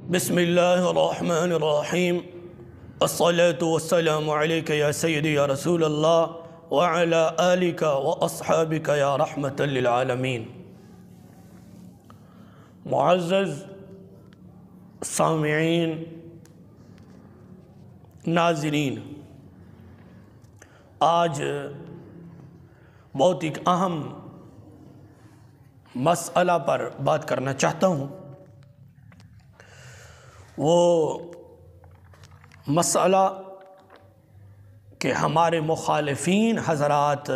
बिस्मिल्लाहिर्रहमानिर्रहीम अस्सलातु वस्सलामु अलैका या सय्यदी या रसूल अल्लाह व अला आलिका व अस्हाबिका या रहमतल लिल आलमीन। मुअज़्ज़ज़ सामिईन, नाज़रीन, आज बहुत ही अहम मसला पर बात करना चाहता हूँ। वो मसला कि हमारे मुखालिफीन हज़रात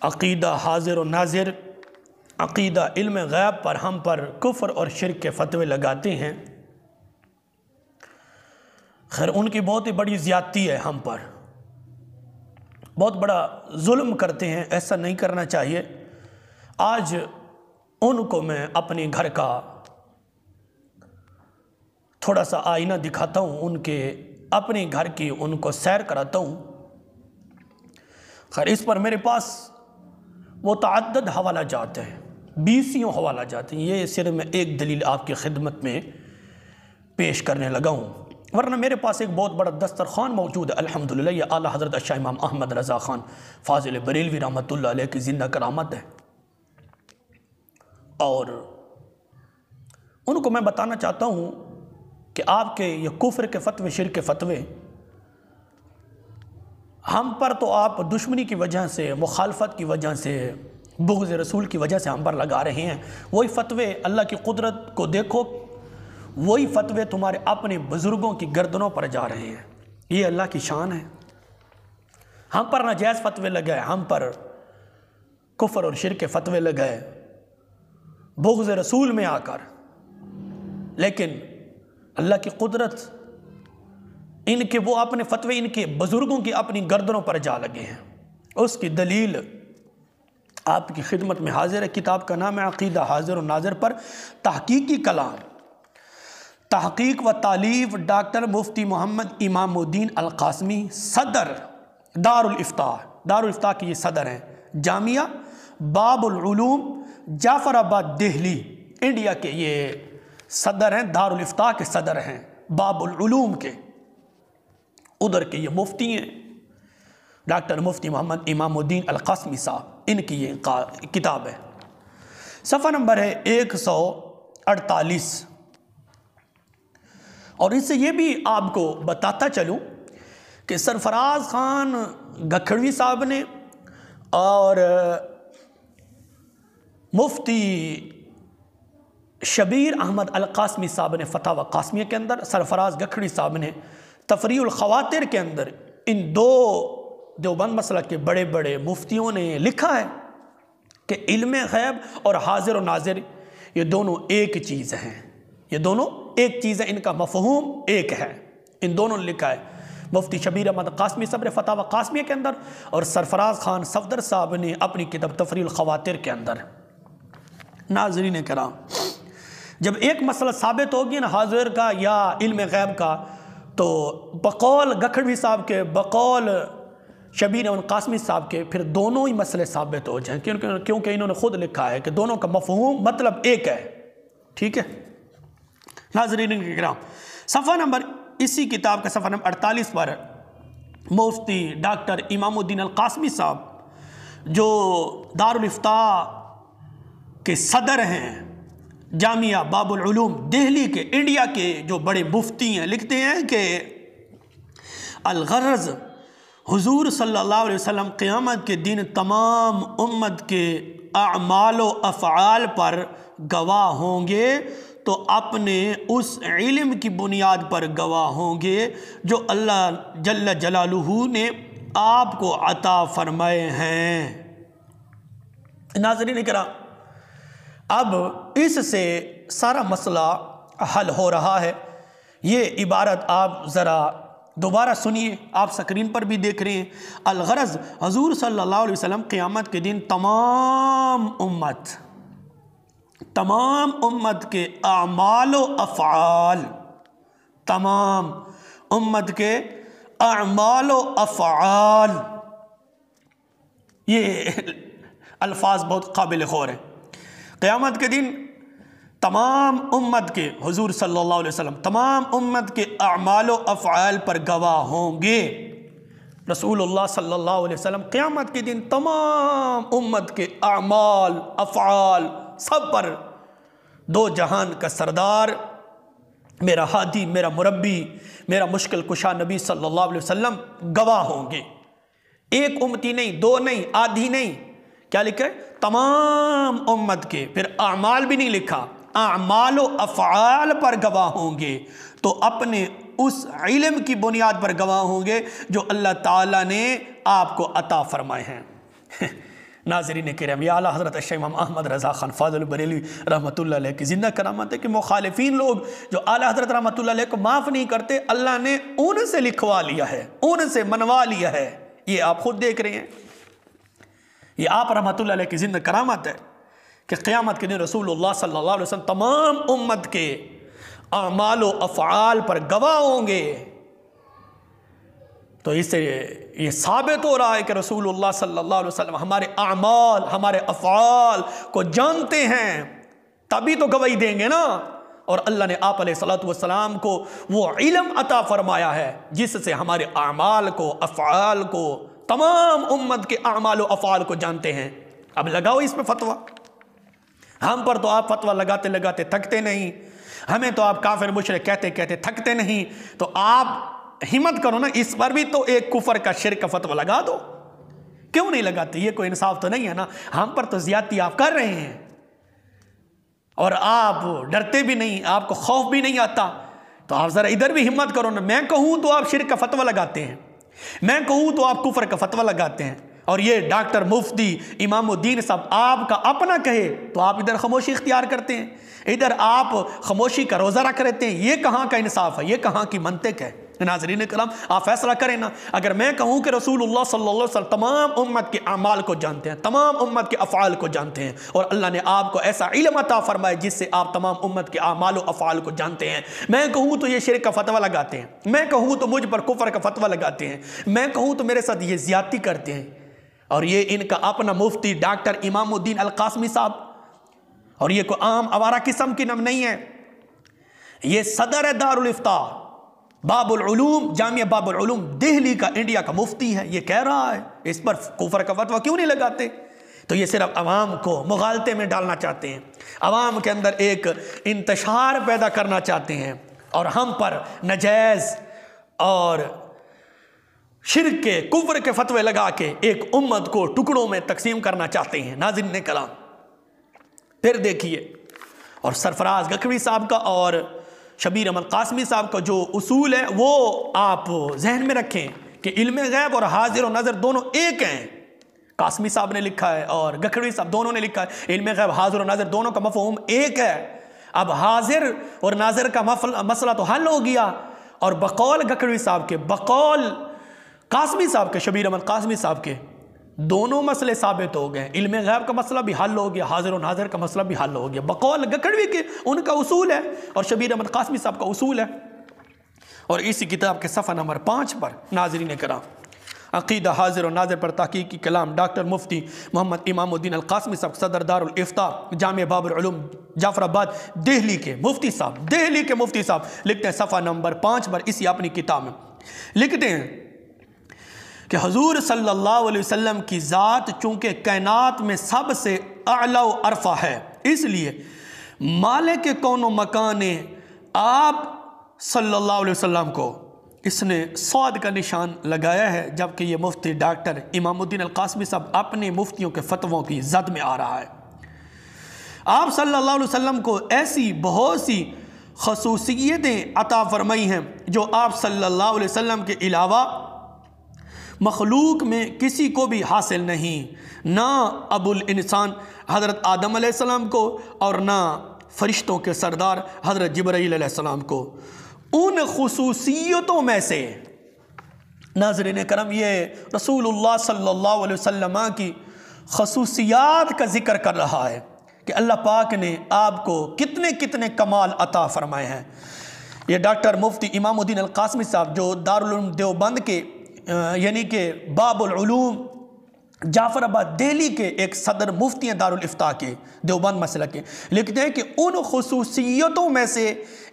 अक़ीदा हाज़िर व नाज़िर, अक़ीदा इल्म ग़ैब पर हम पर कुफ़्र और शिर्क के फ़तवे लगाते हैं। खैर, उनकी बहुत ही बड़ी ज़्यादती है, हम पर बहुत बड़ा जुल्म करते हैं, ऐसा नहीं करना चाहिए। आज उनको मैं अपने घर का थोड़ा सा आईना दिखाता हूँ, उनके अपने घर की उनको सैर कराता हूँ। खैर, इस पर मेरे पास वो तअद्दुद हवाला जाते हैं, 20 हवाला जाते हैं। ये सिर्फ मैं एक दलील आपकी खिदमत में पेश करने लगा हूँ, वरना मेरे पास एक बहुत बड़ा दस्तरखान मौजूद है। अल्हम्दुलिल्लाह, ये आला हज़रत शाह इमाम अहमद रज़ा ख़ान फ़ाज़िल बरेलवी रहमतुल्लाह अलैह की ज़िंदा करामत है। और उनको मैं बताना चाहता हूँ कि आपके ये कुफ्र के फ़तवे, शिर्क के फ़तवे हम पर तो आप दुश्मनी की वजह से, मुखालफत की वजह से, बुग़्ज़ रसूल की वजह से हम पर लगा रहे हैं। वही फ़तवे, अल्लाह की कुदरत को देखो, वही फ़तवे तुम्हारे अपने बुज़ुर्गों की गर्दनों पर जा रहे हैं। ये अल्लाह की शान है। हम पर नाजायज़ फ़तवे लगाए, हम पर कुफ्र और शिर्क के फ़तवे लगाए बुग़्ज़ रसूल में आकर, लेकिन अल्लाह की कुदरत, इनके वो अपने फ़तवे इनके बुज़ुर्गों की अपनी गर्दनों पर जा लगे हैं। उसकी दलील आपकी खिदमत में हाजिर है। किताब का नाम है अक़ीदा हाज़िर व नाज़िर पर तहक़ीक़ी कलाम, तहक़ीक़ व तालीफ़ डॉक्टर मुफ्ती मोहम्मद इमामुद्दीन अल क़ासिमी, सदर दारुल इफ्ता के ये सदर हैं। जामिया बाबुल उलूम जाफ़राबाद दिल्ली, इंडिया के ये सदर हैं, दारुल इफ्ता के सदर हैं, बाबुल उलूम के। उधर के ये मुफ्ती हैं डॉक्टर मुफ्ती मोहम्मद इमामुद्दीन अल क़ासिमी साहब। इनकी ये किताब है, सफ़ा नंबर है 148। और इससे ये भी आपको बताता चलूँ कि सरफराज ख़ान गखड़वी साहब ने और मुफ्ती शबीर अहमद अल क़ासिमी साहब ने फ़तावा क़ासिमिया के अंदर, सरफराज गखड़ी साहब ने तफ़रीउल ख़वातिर के अंदर, इन दो देवबंद मसलक के बड़े बड़े मुफ्तियों ने लिखा है कि इल्म ग़ैब और हाज़िर व नाज़िर ये दोनों एक चीज़ हैं। ये दोनों एक चीज़ है, इनका मफ़हूम एक है। इन दोनों ने लिखा है, मुफ्ती शबीर अहमद क़ासिमी साहब ने फ़तावा क़ासिमिया के अंदर और सरफराज ख़ान सफ़दर साहब ने अपनी किताब तफ़रीउल ख़वातिर के अंदर। नाज़रीन कराम, जब एक मसला साबित होगी ना हाज़िर का या इल्म ग़ैब का, तो बकौल गखड़वी साहब के, बकौल शबीर अहमद क़ासिमी साहब के, फिर दोनों ही मसले साबित हो जाएँ, क्योंकि इन्होंने खुद लिखा है कि दोनों का मफ़हूम मतलब एक है। ठीक है नाज़रीन किराम, सफ़ा नंबर, इसी किताब का सफ़ा नंबर 48 पर मुफ्ती डॉक्टर इमामुद्दीन अल क़ासिमी साहब, जो दारुल इफ्ता के सदर हैं, जामिया बाबुल उलूम दिल्ली के, इंडिया के जो बड़े मुफ्ती हैं, लिखते हैं कि अल-ग़रज़ हुज़ूर सल्लल्लाहु अलैहि वसल्लम क़यामत के दिन तमाम उम्मत के अमाल व अफ़आल पर गवाह होंगे, तो अपने उस इल्म की बुनियाद पर गवाह होंगे जो अल्लाह जल्ल जलालुहू ने आपको अता फरमाए हैं। नाज़रीन किराम, अब इससे सारा मसला हल हो रहा है। ये इबारत आप ज़रा दोबारा सुनिए, आप स्क्रीन पर भी देख रहे हैं। अल-ग़रज़ हुज़ूर सल्लल्लाहु अलैहि वसल्लम क़यामत के दिन तमाम उम्मत के अमाल व अफ़आल, तमाम उम्मत के अमाल व अफ़आल, ये अल्फाज बहुत काबिल गौर हैं। क़यामत के दिन तमाम उम्मत के, हुजूर सल्लल्लाहु अलैहि वसल्लम तमाम उम्मत के अमाल व अफ़आल पर गवाह होंगे। रसूलुल्लाह सल्लल्लाहु अलैहि वसल्लम क़यामत के दिन तमाम उम्मत के अमाल अफ़आल सब पर दो जहान का सरदार, मेरा हादी, मेरा मुरब्बी, मेरा मुश्किल कुशा नबी सल्लल्लाहु अलैहि वसल्लम गवाह होंगे। एक उम्मती नहीं, दो नहीं, आधी नहीं, क्या लिखा है? तमाम उम्मत के। फिर अमाल भी नहीं लिखा, अमाल व अफ़आल पर गवाह होंगे। तो अपने उस इल्म की बुनियाद पर गवाह होंगे जो अल्लाह ताला ने आपको अता फरमाए हैं। नाज़रीन किराम, या आला हज़रत शेख इमाम अहमद रज़ा खान फ़ाज़िल बरेलवी रहमतुल्लाह अलैह की ज़िंदा करामत है कि मुखालिफिन लोग जो आला हज़रत रहमतुल्लाह अलैह को माफ़ नहीं करते, अल्लाह ने उनसे लिखवा लिया है, उनसे मनवा लिया है। ये आप खुद देख रहे हैं, ये आप रहमतुल्लाह अलैह की ज़िंदा करामत है कि क़यामत के दिन रसूलुल्लाह सल्लल्लाहु अलैहि वसल्लम तमाम उम्मत के अमाल व अफ़आल पर गवाह होंगे। तो इससे ये साबित हो रहा है कि रसूलुल्लाह सल्लल्लाहु अलैहि वसल्लम हमारे अमाल, हमारे अफ़आल को जानते हैं, तभी तो गवाही देंगे ना। और अल्लाह ने आप अलैहिस्सलातु वस्सलाम को वो इल्म अता फरमाया है जिससे हमारे अमाल को, अफ़आल को, तमाम उम्मत के अमाल व अफ़आल को जानते हैं। अब लगाओ इस पर फतवा। हम पर तो आप फतवा लगाते लगाते थकते नहीं, हमें तो आप काफिर मुशरिक कहते कहते थकते नहीं। तो आप हिम्मत करो ना, इस पर भी तो एक कुफर का, शिर्क का फतवा लगा दो। क्यों नहीं लगाते? ये कोई इंसाफ तो नहीं है ना। हम पर तो ज्यादती आप कर रहे हैं और आप डरते भी नहीं, आपको खौफ भी नहीं आता। तो आप जरा इधर भी हिम्मत करो ना। मैं कहूं तो आप शिर्क का फतवा लगाते हैं, मैं कहूं तो आप कुफर का फतवा लगाते हैं। और ये डॉक्टर मुफ्ती इमामुद्दीन साहब आपका अपना कहे तो आप इधर खामोशी इख्तियार करते हैं, इधर आप खामोशी का रोज़ा रख रहते हैं। ये कहाँ का इंसाफ है? ये कहाँ की मंतिक है? नाज़रीन करम, आप फैसला करें ना। अगर मैं कहूँ कि रसूलुल्लाह सल्लल्लाहु अलैहि वसल्लम तमाम उम्मत के अमाल को जानते हैं, तमाम उम्मत के अफ़आल को जानते हैं, और अल्लाह ने आपको ऐसा इल्म अता फरमाया जिससे आप तमाम उम्मत के अमाल व अफ़आल को जानते हैं, मैं कहूँ तो ये शिर्क का फतवा लगाते हैं, मैं कहूँ तो मुझ पर कुफर का फतवा लगाते हैं, मैं कहूँ तो मेरे साथ ये ज़्यादती करते हैं। और ये इनका अपना मुफ्ती डॉक्टर इमामुद्दीन अल कासमी साहब, और ये कोई आम आवारा किस्म की नाम नहीं है, ये सदर दारुल इफ्ता बाबुल उलूम, जामिया बाबुल उलूम दिल्ली का, इंडिया का मुफ्ती है। ये कह रहा है, इस पर कुफर का फतवा क्यों नहीं लगाते? तो ये सिर्फ अवाम को मुगालते में डालना चाहते हैं, अवाम के अंदर एक इंतशार पैदा करना चाहते हैं, और हम पर नजायज़ और शिर्क के, कुफ्र के फतवे लगा के एक उम्मत को टुकड़ों में तकसीम करना चाहते हैं। नाज़रीन कलाम, फिर देखिए, और सरफराज गखवी साहब का और शबीर अहमद कासमी साहब का जो उसूल है वो आप जहन में रखें कि इल्म गैब और हाजिर और नज़र दोनों एक हैं। कासमी साहब ने लिखा है और गखवी साहब दोनों ने लिखा है, इल्म गैब, हाजिर और नज़र दोनों का मफ़हूम एक है। अब हाजिर और नाज़र का मसला तो हल हो गया, और बकौल गखवी साहब के, बकौल कासमी साहब के, शबीर अहमद कासमी साहब के, दोनों मसले साबित हो गए। इल्म गैब का मसला भी हल हो गया, हाजिर और नाज़िर का मसला भी हल हो गया। बकौल गखड़वी के उनका उसूल है और शबीर अहमद कासमी साहब का उसूल है। और इसी किताब के सफ़ा नंबर 5 पर नाज़रीन कराम, अक़ीदा हाजिर और नाज़िर पर तहक़ीक़ी कलाम डॉक्टर मुफ्ती मोहम्मद इमामुद्दीन अल कासमी साहब, सदर दारुल इफ्ता जामिया बाबुल उलूम जाफराबाद दिल्ली के मुफ्ती साहब, दिल्ली के मुफ्ती साहब लिखते हैं सफ़ा नंबर 5 पर इसी अपनी किताब में लिखते हैं कि हुज़ूर सल्लल्लाहु अलैहि वसल्लम की ज़ात चूँकि कायनात में सबसे आला व अरफा है, इसलिए मालिक कौनो मकाने आप सल्लल्लाहु अलैहि वसल्लम को इसने सौद का निशान लगाया है। जबकि ये मुफ्ती डॉक्टर इमामुद्दीन अल कासमी साहब अपने मुफ्तियों के फतवों की जद में आ रहा है। आप सल्लल्लाहु अलैहि वसल्लम को ऐसी बहुत सी खसूसियतें अता फरमाई हैं जो आप सल्लल्लाहु अलैहि वसल्लम के अलावा मखलूक में किसी को भी हासिल नहीं, ना अबुल इंसान हज़रत आदम अलैहिस्सलाम को और ना फरिश्तों के सरदार हज़रत जिब्राईल अलैहिस्सलाम को। उन खुसूसियतों में से नाज़रीन करम ये रसूलुल्लाह सल्लल्लाहु अलैहि वसल्लम की खसूसियात का ज़िक्र कर रहा है कि अल्लाह पाक ने आपको कितने कितने कमाल अता फरमाए हैं। ये डॉक्टर मुफ्ती इमामुद्दीन अल कासमी साहब जो दारुल उलूम देवबंद के यानी कि बाबुल उलूम जाफराबाद दिल्ली के एक सदर मुफ्ती हैं दारुल इफ्ता के, देवबंद मसलक के, लिखते हैं कि उन खुसूसियतों में से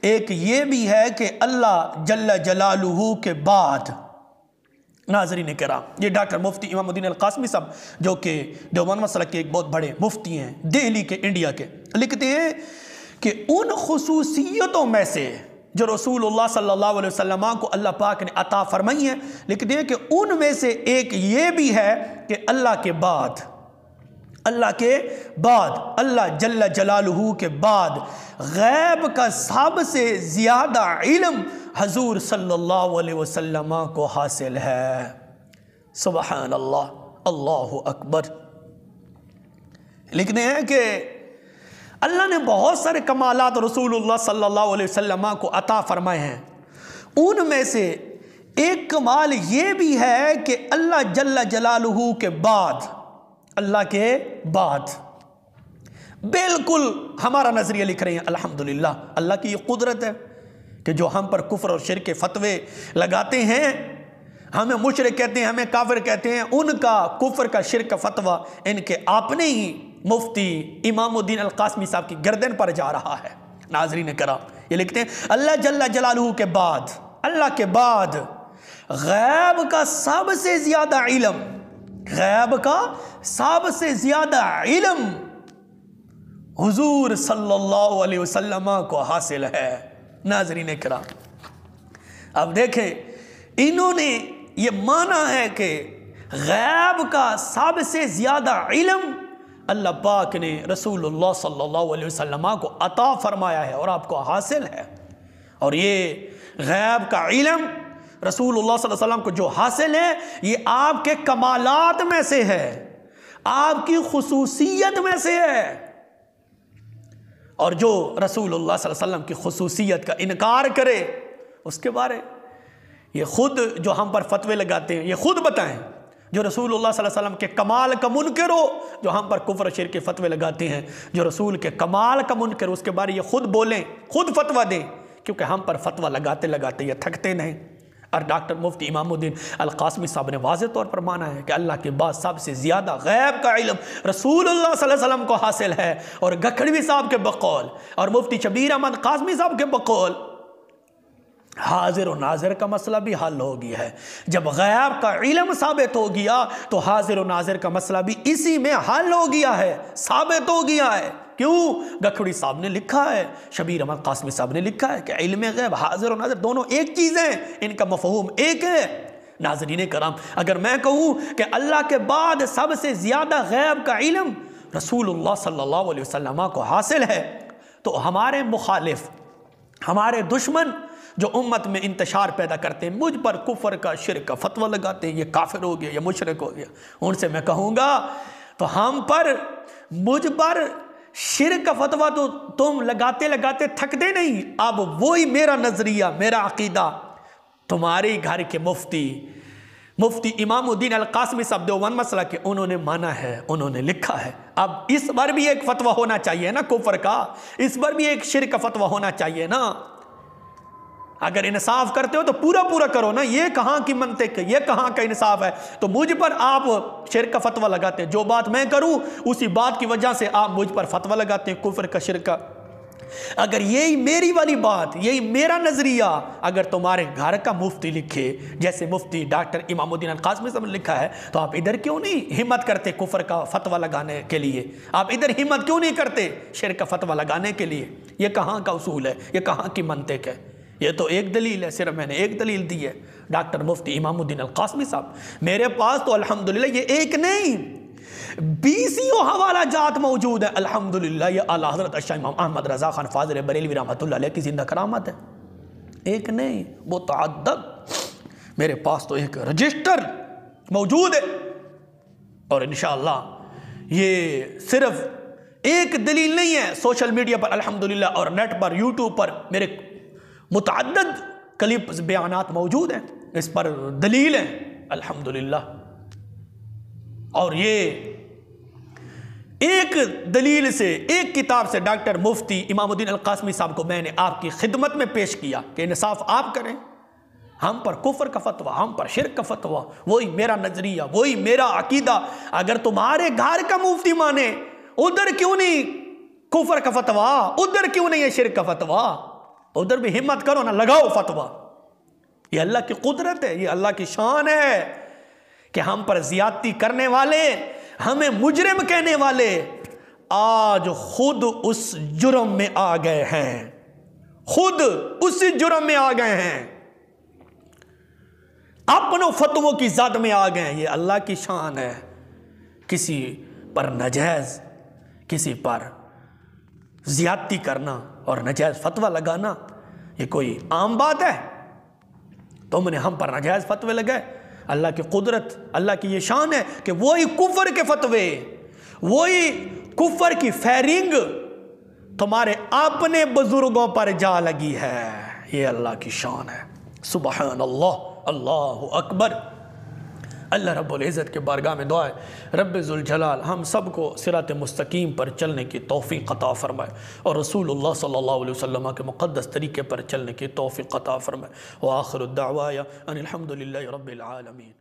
एक ये भी है कि अल्लाह जल्ल जलालुहू के बाद, नाज़रीन किराम, ये डॉक्टर मुफ्ती इमामुद्दीन अल-कासमी साहब जो कि देवबंद मसलक के एक बहुत बड़े मुफ्ती हैं दिल्ली के, इंडिया के, लिखते हैं कि उन खुसूसियतों में से जो रसूलुल्लाह सल्लल्लाहु अलैहि वसल्लम को अल्लाह पाक ने अता फरमाई है, लिखते हैं कि उनमें से एक ये भी है कि अल्लाह के बाद, अल्लाह जल्ल जलालुहू के बाद गैब का सबसे ज़्यादा इल्म हजूर सल्लल्लाहु अलैहि वसल्लम को हासिल है। सुबहान अल्लाह, अल्लाहु अकबर। लिखते हैं कि अल्लाह ने बहुत सारे कमालात रसूलुल्लाह सल्लल्लाहु अलैहि वसल्लम को अता फरमाए हैं, उनमें से एक कमाल ये भी है कि अल्लाह जल्ल जलालुहू के बाद, अल्लाह के बाद, बिल्कुल हमारा नजरिया लिख रहे हैं अल्हम्दुलिल्लाह, अल्लाह की ये कुदरत है कि जो हम पर कुफ्र और शिर्क के फतवे लगाते हैं, हमें मुशरिक कहते हैं, हमें काफिर कहते हैं, उनका कुफ्र का शिर्क का फतवा इनके अपने ही मुफ्ती इमामुद्दीन अल-कासमी साहब की गर्दन पर जा रहा है। नाज़रीन कराम, ये लिखते हैं अल्लाह जल्ल जलालुहू के बाद, अल्लाह के बाद गैब का सबसे ज्यादा इल्म, गैब का सबसे ज्यादा इल्म हुजूर सल्लल्लाहु अलैहि वसल्लम को हासिल है। नाज़रीन किराम, अब देखें इन्होंने ये माना है कि गैब का सबसे ज़्यादा इल्म अल्लाह पाक ने रसूलुल्लाह सल्लल्लाहु अलैहि वसल्लम को अता फरमाया है और आपको हासिल है, और ये गैब का इल्म रसूलुल्लाह सल्लल्लाहु अलैहि वसल्लम को जो हासिल है, ये आपके कमालात में से है, आपकी खुसूसियत में से है। और जो रसूलुल्लाह सल्लल्लाहु अलैहि वसल्लम की खुसूसियत का इनकार करे, उसके बारे ये खुद जो हम पर फतवे लगाते हैं, ये खुद बताएं। जो रसूलुल्लाह सल्लल्लाहु अलैहि वसल्लम के कमाल का मुनकर हो, जो हम पर कुफ्र शिर्क के फतवे लगाते हैं, जो रसूल के कमाल का मुनकर, उसके बारे ये खुद बोलें, खुद फतवा दें, क्योंकि हम पर फतवा लगाते लगाते ये थकते नहीं। और डॉक्टर मुफ्ती इमामुद्दीन अल-कासमी साहब ने वाज़ेह तौर पर माना है कि अल्लाह के बाद सबसे ज़्यादा गैब का इल्म रसूलुल्लाह सल्लल्लाहु अलैहि वसल्लम को हासिल है। और गखड़वी साहब के बकौल और मुफ्ती शबीर अहमद कासमी साहब के बकौल हाजिर और नाजिर का मसला भी हल हो गया है। जब गैब का इल्म साबित हो गया तो हाजिर और नाजिर का मसला भी इसी में हल हो गया है, साबित हो गया है। क्यों? गखड़ी साहब ने लिखा है, शबीर अहमद कासमी साहब ने लिखा है कि इल्म गैब हाजिर और नाजिर दोनों एक चीज़ है, इनका मफहूम एक है। नाज़रीन कराम, अगर मैं कहूँ कि अल्लाह के बाद सबसे ज़्यादा गैब का इल्म रसूलुल्लाह सल्लल्लाहु अलैहि वसल्लम को हासिल है, तो हमारे मुखालिफ, हमारे दुश्मन जो उम्मत में इंतशार पैदा करते हैं, मुझ पर कुफ्र का शिर्क का फतवा लगाते हैं, ये काफिर हो गया, ये मुशरिक हो गया, उनसे मैं कहूँगा तो हम पर, मुझ पर शिर्क का फतवा तो तुम लगाते लगाते थकते नहीं। अब वही मेरा नज़रिया, मेरा अकीदा तुम्हारे घर के मुफ्ती इमामुद्दीन अल-कासमी साहब देवबंद मसलक के, उन्होंने माना है, उन्होंने लिखा है। अब इस बार भी एक फतवा होना चाहिए ना कुफ्र का, इस बार भी एक शिर्क का फतवा होना चाहिए ना। अगर इंसाफ करते हो तो पूरा पूरा करो ना, ये कहाँ की मंतिक है, ये कहाँ का इंसाफ है। तो मुझ पर आप शिर्क का फतवा लगाते हैं, जो बात मैं करूँ उसी बात की वजह से आप मुझ पर फतवा लगाते हैं कुफ्र का, शिर्क का। अगर यही मेरी वाली बात, यही मेरा नजरिया अगर तुम्हारे घर का मुफ्ती लिखे, जैसे मुफ्ती डॉक्टर इमामुद्दीन अल-कासमी साहब ने लिखा है, तो आप इधर क्यों नहीं हिम्मत करते कुफ्र का फतवा लगाने के लिए? आप इधर हिम्मत क्यों नहीं करते शिर्क का फतवा लगाने के लिए? ये कहाँ का उसूल है, ये कहाँ की मंतिक है? ये तो एक दलील है, सिर्फ मैंने एक दलील दी है, डॉक्टर मुफ्ती इमामुद्दीन अल-कासमी साहब। मेरे पास तो अल्हम्दुलिल्लाह ये एक नहीं 20 हवाला जात मौजूद है अल्हम्दुलिल्लाह। ये आला हज़रत शाह इमाम अहमद रज़ा खान फ़ाज़िल बरेलवी रहमतुल्लाह अलैह की जिंदा करामत है, एक नहीं वो तअद्दद। मेरे पास तो एक रजिस्टर मौजूद है, और इंशाअल्लाह ये सिर्फ एक दलील नहीं है। सोशल मीडिया पर अल्हम्दुलिल्लाह और नेट पर, यूट्यूब पर मेरे मुतअद्दिद क्लिप बयानात मौजूद हैं, इस पर दलील है अल्हम्दुलिल्लाह। और ये एक दलील से, एक किताब से डॉक्टर मुफ्ती इमामुद्दीन अल-कासमी साहब को मैंने आपकी खिदमत में पेश किया कि इंसाफ आप करें, हम पर कुफर का फतवा, हम पर शिरक का फतवा, वही मेरा नजरिया, वही मेरा अकीदा। अगर तुम्हारे घर का मुफ्ती माने, उधर क्यों नहीं कुफर का फतवा, उधर क्यों नहीं है शिरक का फतवा? उधर भी हिम्मत करो ना, लगाओ फतवा। ये अल्लाह की कुदरत है, ये अल्लाह की शान है कि हम पर ज्यादती करने वाले, हमें मुजरिम कहने वाले आज खुद उस जुर्म में आ गए हैं, खुद उस जुर्म में आ गए हैं, अपनों फतवों की ज़द में आ गए। ये अल्लाह की शान है। किसी पर नजायज, किसी पर ज्यादती करना और नजायज फतवा लगाना ये कोई आम बात है? तुमने हम पर नजायज फतवे लगाए। अल्लाह की कुदरत, अल्लाह की ये शान है कि वही कुफर के फतवे, वही कुफर की फैरिंग तुम्हारे अपने बुजुर्गों पर जा लगी है। ये अल्लाह की शान है। सुबहान अल्लाह, अल्लाहु अकबर। अल्लाह रब्बुल इज़्ज़त के बारगाह में दुआ है, रब्बे ज़ुल जलाल हम सबको सिरात मुस्तकीम पर चलने की तौफ़ीक़ अता फ़रमाए और रसूलुल्लाह सल्लल्लाहु अलैहि वसल्लम के मुक़द्दस तरीके पर चलने की तौफ़ीक़ अता फ़रमाए। व आख़िरु दावाया अनिल हम्दुलिल्लाहि रब्बिल आलमीन।